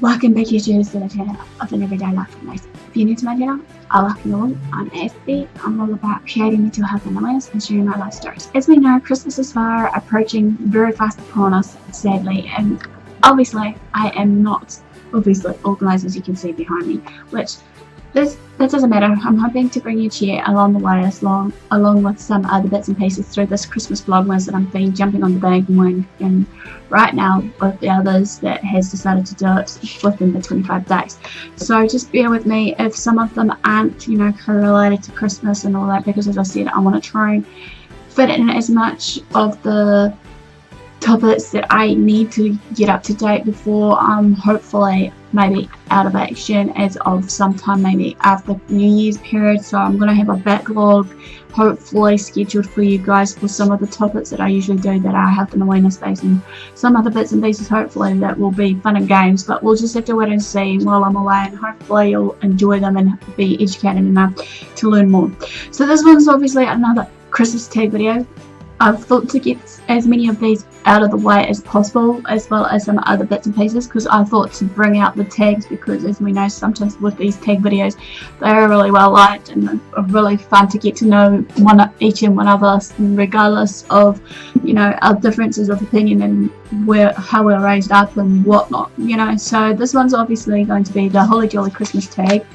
Welcome back YouTubers to the channel of an everyday life with myself. If you're new to my channel, I welcome you all. I'm SB. I'm all about creating mental health and awareness and sharing my life stories. As we know, Christmas is far approaching very fast upon us, sadly, and obviously I am not organised, as you can see behind me, which that doesn't matter. I'm hoping to bring you cheer along the way, along with some other bits and pieces through this Christmas vlogmas that I've been jumping on the bandwagon and right now with the others that has decided to do it within the 25 days. So just bear with me if some of them aren't, correlated to Christmas and all that, because as I said, I want to try and fit in as much of the topics that I need to get up to date before I'm hopefully maybe out of action as of sometime maybe after New Year's period. So I'm going to have a backlog hopefully scheduled for you guys for some of the topics that I usually do that are health and awareness based, and some other bits and pieces hopefully that will be fun and games, but we'll just have to wait and see while I'm away, and hopefully you'll enjoy them and be educated enough to learn more. So this one's obviously another Christmas tag video. I've thought to get as many of these out of the way as possible, as well as some other bits and pieces, because I thought to bring out the tags, because as we know, sometimes with these tag videos they are really well liked and are really fun to get to know each and one of us, regardless of our differences of opinion and how we're raised up and whatnot. So this one's obviously going to be the Holly Jolly Christmas tag.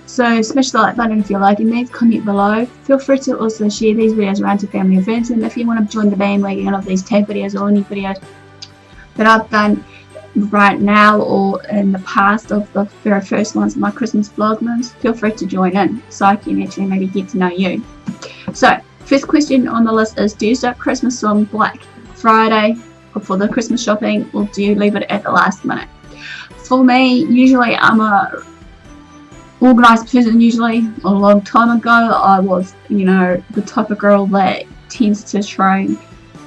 So smash the like button if you're liking these, comment below. Feel free to also share these videos around to family and friends, and if you want to join the bandwagon of these tag videos or any videos that I've done right now or in the past of the very first ones of my Christmas vlogmas, feel free to join in so I can actually maybe get to know you. So first question on the list is, do you start Christmas on Black Friday or for the Christmas shopping, or do you leave it at the last minute? For me, usually I'm a organised person. Usually a long time ago I was the type of girl that tends to try and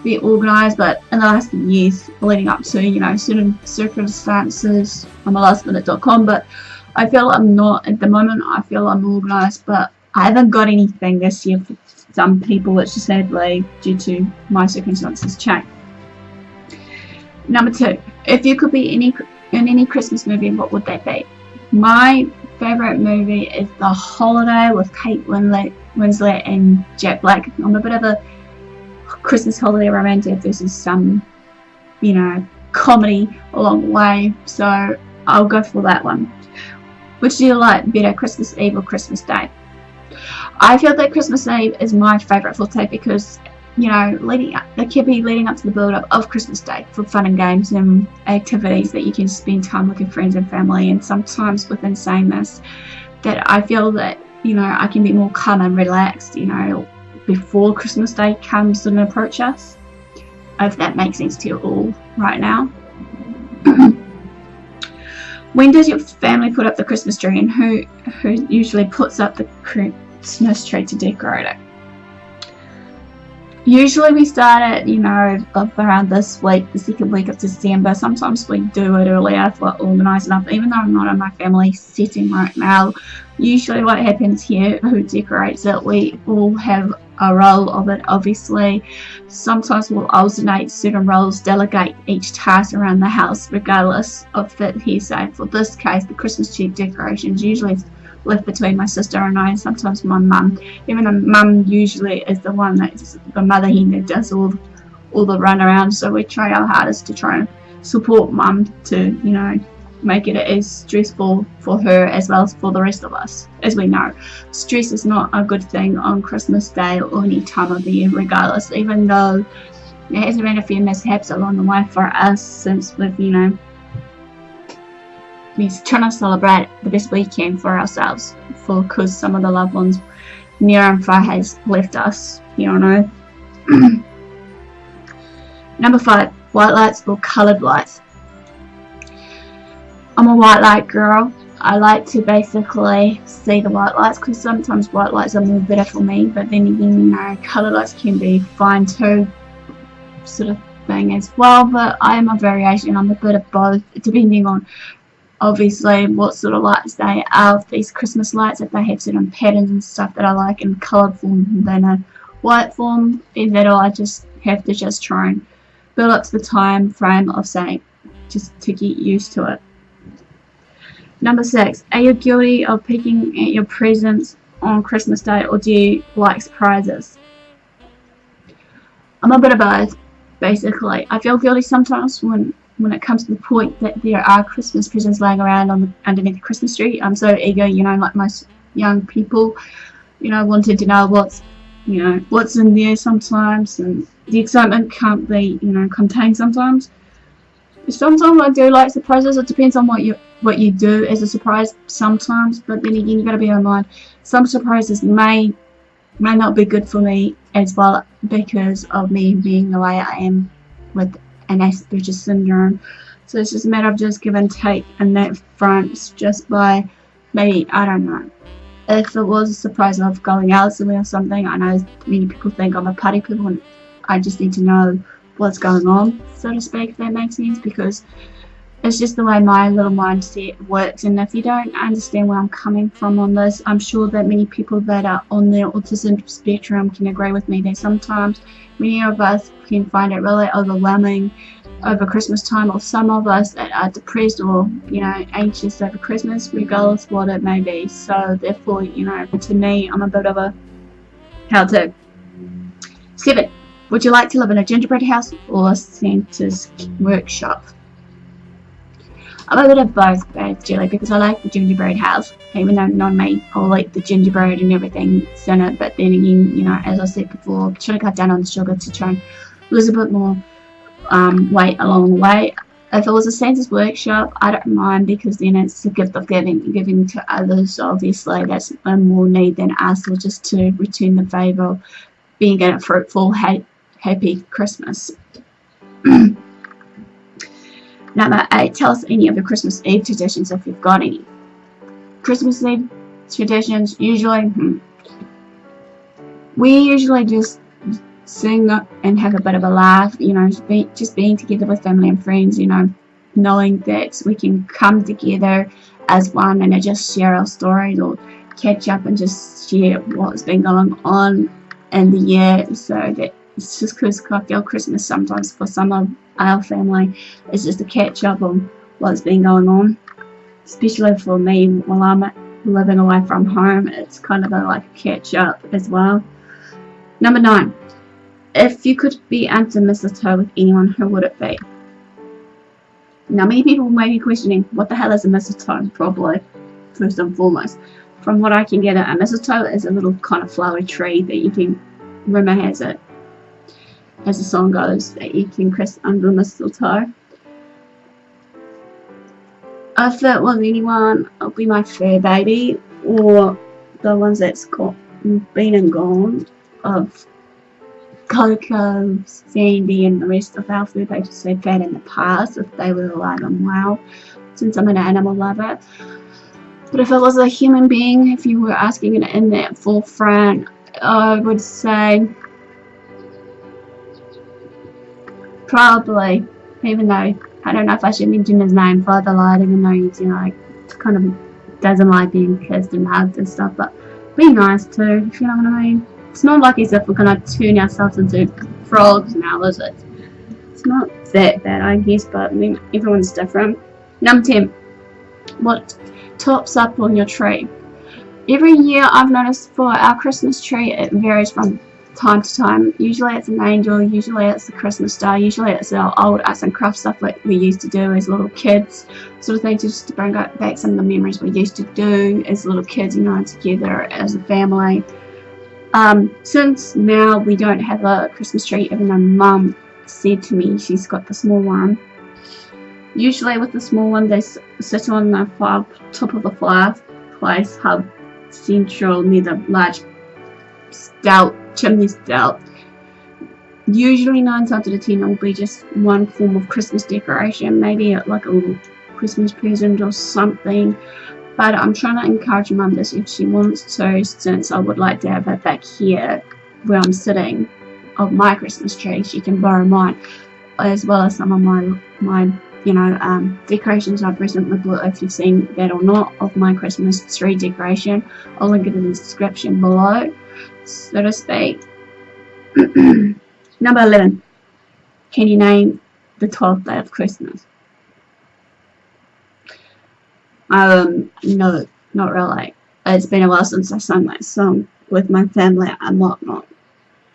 be organised, but in the last few years leading up to certain circumstances, I'm a lastminute.com, but I feel I'm not at the moment. I feel I'm organised, but I haven't got anything this year for some people, which is sadly due to my circumstances change. Number 2, if you could be in any Christmas movie, what would that be? My favourite movie is The Holiday with Kate Winslet and Jack Black. I'm a bit of a Christmas holiday romantic versus some comedy along the way, so I'll go for that one. Which do you like better, Christmas Eve or Christmas Day? I feel that Christmas Eve is my favourite full day, because there can be leading up to the build up of Christmas Day for fun and games and activities that you can spend time with your friends and family. And sometimes within saying this, that I feel that I can be more calm and relaxed before Christmas Day comes and approach us, if that makes sense to you all right now. When does your family put up the Christmas tree, and who usually puts up the Christmas tree to decorate it? Usually we start at around this week, the second week of December. Sometimes we do it earlier if we're organised enough, even though I'm not in my family setting right now. Usually what happens here, who decorates it, we all have a role of it, obviously. Sometimes we'll alternate certain roles, delegate each task around the house regardless of fit here. So for this case, the Christmas tree decorations usually left between my sister and I, and sometimes my mum. Even though mum usually is the one that's the mother hen that does all the run around, so we try our hardest to try and support mum to make it as stressful for her as well as for the rest of us. As we know, stress is not a good thing on Christmas Day or any time of the year regardless, even though there has been a few mishaps along the way for us since we've we're trying to celebrate the best we can for ourselves, because some of the loved ones near and far has left us. Number 5, white lights or coloured lights? I'm a white light girl. I like to basically see the white lights, because sometimes white lights are more better for me, but then again coloured lights can be fine too, sort of thing as well. But I am a variation. I'm a bit of both, depending on obviously what sort of lights they are. These Christmas lights, if they have certain patterns and stuff that I like in coloured form than a white form, either I just have to try and build up to the time frame of saying, just to get used to it. Number 6, are you guilty of picking at your presents on Christmas Day, or do you like surprises? I'm a bit of both, basically. I feel guilty sometimes when it comes to the point that there are Christmas presents laying around underneath the Christmas tree. I'm so eager, like most young people, wanting to know what's in there sometimes, and the excitement can't be, contained sometimes. Sometimes I do like surprises. It depends on what you do as a surprise sometimes, but then again, you got to be in mind, some surprises may not be good for me as well, because of me being the way I am with an Asperger's syndrome. So it's just a matter of just give and take in that front, just by maybe, I don't know, if it was a surprise of going out somewhere or something. I know many people think I'm a party people, and I just need to know what's going on, so to speak, if that makes sense, because it's just the way my little mindset works. And if you don't understand where I'm coming from on this, I'm sure that many people that are on the autism spectrum can agree with me that sometimes many of us can find it really overwhelming over Christmas time, or some of us that are depressed or anxious over Christmas, regardless of what it may be. So therefore, to me, I'm a bit of a how to. 7, would you like to live in a gingerbread house or a Santa's workshop? I'm a bit of both, actually, because I like the gingerbread house, even though not me, I like the gingerbread and everything in it. But then again, as I said before, try to cut down on the sugar to try and lose a bit more weight along the way. If it was a Santa's workshop, I don't mind, because then it's a gift of giving to others. Obviously, that's in more need than us, or just to return the favour of being in a fruitful, happy Christmas. Number 8, tell us any of your Christmas Eve traditions, if you've got any. Christmas Eve traditions, usually, we usually just sing and have a bit of a laugh, just being together with family and friends, knowing that we can come together as one and just share our stories, or catch up and just share what's been going on in the year. So that it's just because I feel Christmas sometimes for some of our family is just a catch up on what's been going on, especially for me while I'm living away from home. It's kind of like a catch up as well. Number 9, if you could be under mistletoe with anyone, who would it be? Now, many people may be questioning, what the hell is a mistletoe? Probably, first and foremost, from what I can gather, a mistletoe is a little kind of flowery tree that you can, rumor has it, as the song goes, that you can kiss under mistletoe. If it was anyone, it'll be my fur baby, or the ones that's been and gone, of Coco, Sandy, and the rest of our fur babies we've had in the past, if they were alive and well, since I'm an animal lover. But if it was a human being, if you were asking it in that forefront, I would say probably, even though I don't know if I should mention his name, Father Light, even though he's, kind of doesn't like being kissed and hugged and stuff, but be nice too, if you know what I mean. It's not like as if we're gonna turn ourselves into frogs now, is it? It's not that bad, I guess, but I mean, everyone's different. Number 10, what tops up on your tree? Every year I've noticed for our Christmas tree, it varies from time to time. Usually it's an angel, usually it's the Christmas star, usually it's our old arts and crafts stuff like we used to do as little kids, sort of thing, just to bring back some of the memories we used to do as little kids, together as a family. Since now we don't have a Christmas tree, even though Mum said to me she's got the small one. Usually with the small one, they sit on the top of the fireplace hub central near the large chimney spout. Usually 9 times out of 10 it will be just one form of Christmas decoration, maybe like a little Christmas present or something. But I'm trying to encourage Mum this if she wants to, since I would like to have it back here where I'm sitting of my Christmas tree. She can borrow mine, as well as some of my decorations I've recently bought, if you've seen that or not, of my Christmas tree decoration. I'll link it in the description below, so to speak. Number 11, can you name the 12th day of Christmas? No, not really. It's been a while since I sang that song with my family and whatnot.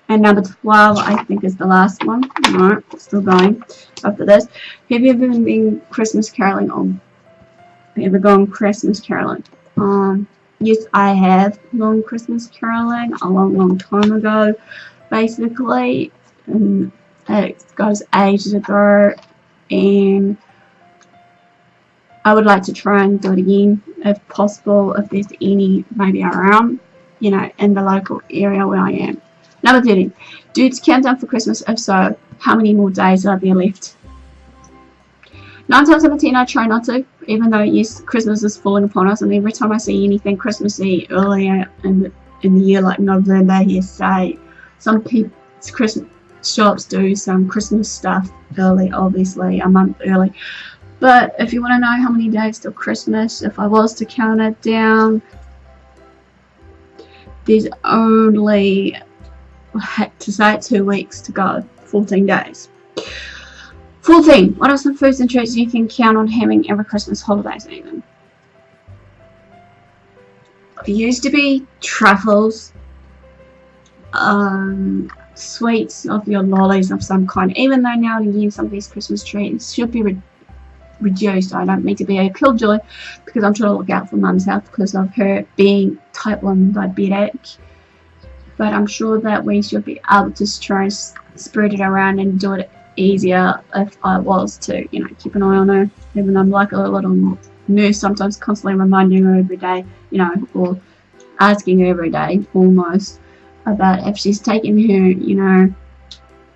And number 12, I think, is the last one. Alright, still going after this. Have you ever been Christmas caroling? Or have you ever gone Christmas caroling? Yes, I have gone Christmas caroling a long time ago, basically. And it goes ages ago. And I would like to try and do it again, if possible, if there's any maybe around, you know, in the local area where I am. Number 13. Dudes, countdown for Christmas. If so, how many more days are there left? 9 times out of 10, I try not to, even though, yes, Christmas is falling upon us, and every time I see anything Christmassy earlier in the year, like November, here, say, some Christmas shops do some Christmas stuff early, obviously, a month early. But if you want to know how many days till Christmas, if I was to count it down, there's only, to say it, 2 weeks to go, 14 days. 14. What are some foods and treats you can count on having every Christmas holiday season? It used to be truffles, sweets of your lollies of some kind, even though now and again some of these Christmas treats should be reduced. I don't mean to be a killjoy, because I'm trying to look out for mum's health because of her being type 1 diabetic, but I'm sure that we should be able to try and spread it around and do it easier if I was to, you know, keep an eye on her, even though I'm like a little nurse sometimes, constantly reminding her every day, you know, or asking her every day almost about if she's taking her, you know,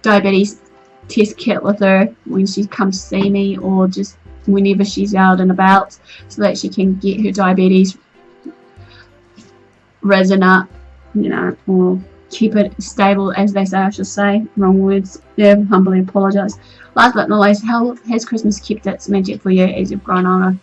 diabetes test kit with her when she comes to see me, or just whenever she's out and about, so that she can get her diabetes risen up, you know, or keep it stable, as they say. I should say, wrong words. Yeah, humbly apologise. Last but not least, how has Christmas kept its magic for you as you've grown older?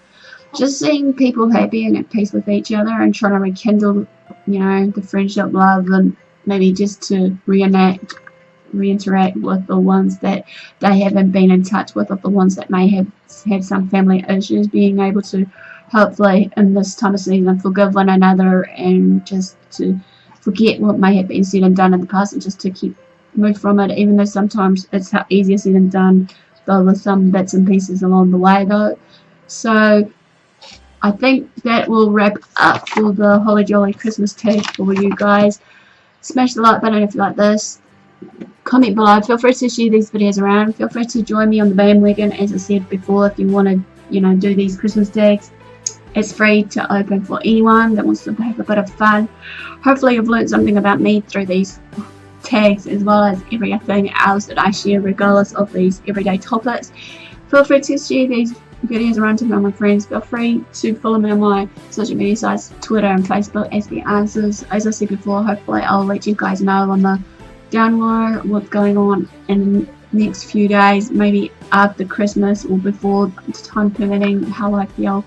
Just seeing people happy and at peace with each other, and trying to rekindle, you know, the friendship, love, and maybe just to reinteract with the ones that they haven't been in touch with, or the ones that may have had some family issues, being able to hopefully in this time of season forgive one another and just to forget what may have been said and done in the past, and just to move from it, even though sometimes it's easier said than done, though, with some bits and pieces along the way though. So I think that will wrap up for the Holly Jolly Christmas tag for you guys. Smash the like button if you like this. Comment below. Feel free to share these videos around. Feel free to join me on the bandwagon, as I said before, if you want to, you know, do these Christmas tags. It's free to open for anyone that wants to have a bit of fun. Hopefully you've learned something about me through these tags, as well as everything else that I share, regardless of these everyday topics. Feel free to share these videos around to my friends. Feel free to follow me on my social media sites, Twitter and Facebook, as the answers. As I said before, hopefully I'll let you guys know on the down low what's going on in the next few days, maybe after Christmas or before, time permitting, how I feel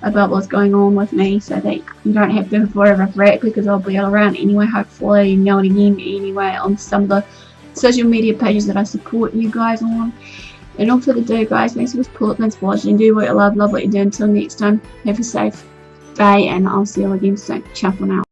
about what's going on with me, so that you don't have to forever fret, because I'll be around anyway, hopefully, now and again anyway, on some of the social media pages that I support you guys on. And all for the day, guys, thanks for support, thanks for watching, do what you love what you do. Until next time, have a safe day, and I'll see you again soon. Ciao for now.